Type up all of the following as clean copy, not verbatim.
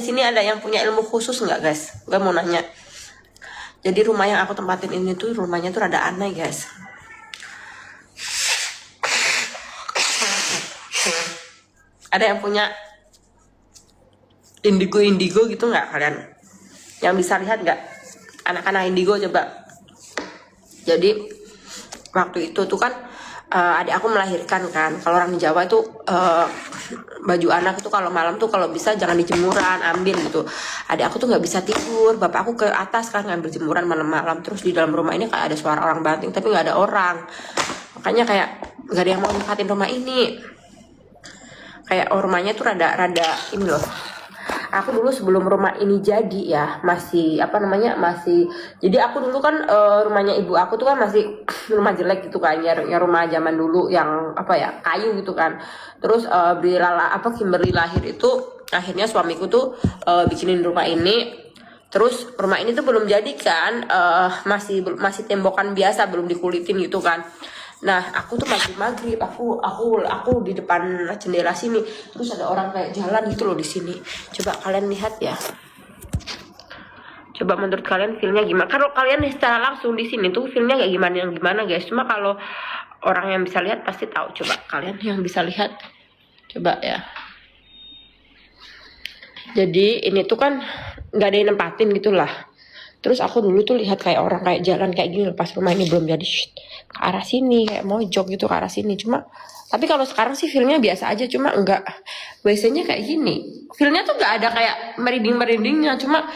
sini ada yang punya ilmu khusus nggak guys? Gue mau nanya. Jadi rumah yang aku tempatin ini tuh rumahnya tuh rada aneh guys. Ada yang punya indigo gitu nggak kalian? Yang bisa lihat nggak? Anak-anak indigo coba. Jadi waktu itu tuh kan adik aku melahirkan kan. Kalau orang di Jawa itu baju anak itu kalau malam tuh kalau bisa jangan dijemuran, ambil gitu. Adik aku tuh nggak bisa tidur. Bapak aku ke atas kan ngambil jemuran malam-malam. Terus di dalam rumah ini kayak ada suara orang banting tapi nggak ada orang. Makanya kayak nggak ada yang mau nempatin rumah ini. Kayak rumahnya tuh rada ini loh. Aku dulu sebelum rumah ini jadi ya masih jadi aku dulu kan rumahnya ibu aku tuh kan masih rumah jelek gitu kan ya rumah zaman dulu yang kayu gitu kan. Terus Kimberly lahir itu akhirnya suamiku tuh bikinin rumah ini. Terus rumah ini tuh belum jadi kan, masih tembokan biasa, belum dikulitin gitu kan. Nah aku tuh maghrib aku di depan jendela sini, terus ada orang kayak jalan gitu loh di sini. Coba kalian lihat ya. Coba menurut kalian feelnya gimana? Kalau kalian secara langsung di sini tuh feelnya kayak gimana guys? Cuma kalau orang yang bisa lihat pasti tahu. Coba kalian yang bisa lihat, coba ya. Jadi ini tuh kan nggak ada yang nempatin gitulah. Terus aku dulu tuh lihat kayak orang kayak jalan kayak gini pas rumah ini belum jadi ke arah sini kayak mojok gitu ke arah sini. Cuma tapi kalau sekarang sih feelnya biasa aja, cuma enggak WC-nya kayak gini. Feelnya tuh nggak ada kayak merinding-merindingnya, cuma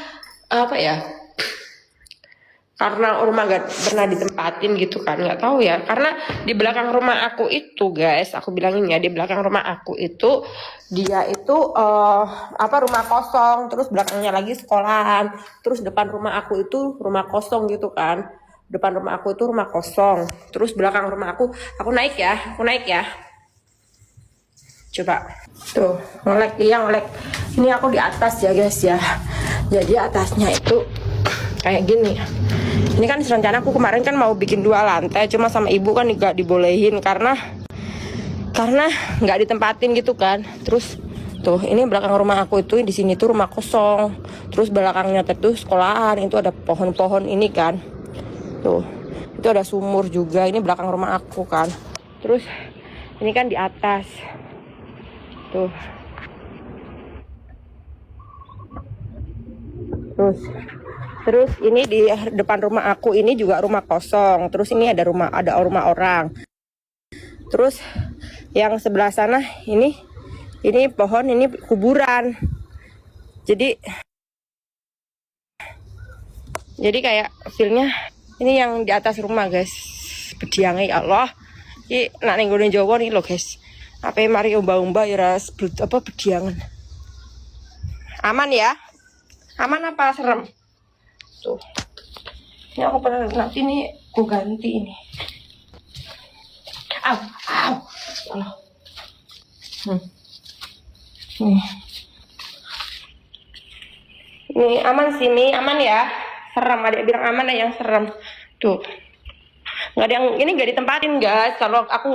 karena rumah gak pernah ditempatin gitu kan, nggak tahu ya. Karena di belakang rumah aku itu guys, aku bilangin ya, di belakang rumah aku itu dia itu rumah kosong, terus belakangnya lagi sekolahan, terus depan rumah aku itu rumah kosong gitu kan. Depan rumah aku itu rumah kosong, terus belakang rumah aku naik ya. Coba tuh ngelek. Ini aku di atas ya guys ya. Jadi atasnya itu kayak gini. Ini kan rencana aku kemarin kan mau bikin 2 lantai, cuma sama ibu kan nggak dibolehin karena nggak ditempatin gitu kan. Terus tuh ini belakang rumah aku itu di sini tuh rumah kosong. Terus belakangnya tuh sekolahan, itu ada pohon-pohon ini kan. Tuh itu ada sumur juga. Ini belakang rumah aku kan. Terus ini kan di atas. Tuh. Terus ini di depan rumah aku ini juga rumah kosong. Terus ini ada rumah orang. Terus yang sebelah sana ini pohon, ini kuburan. Jadi kayak feelnya ini yang di atas rumah guys. Bediangnya ya Allah. Iki nak ning gone Jawa nih loh guys. Apa mari umba-umba ya ras bediangan. Aman ya? Aman apa serem? Tuh. Ini aku pernah nanti ini aku ganti ini. Au. Allah. Ini aman sini, aman ya. Serem, ada bilang aman, ada yang serem. Tuh. Nggak ada yang ini nggak ditempatin guys. Kalau aku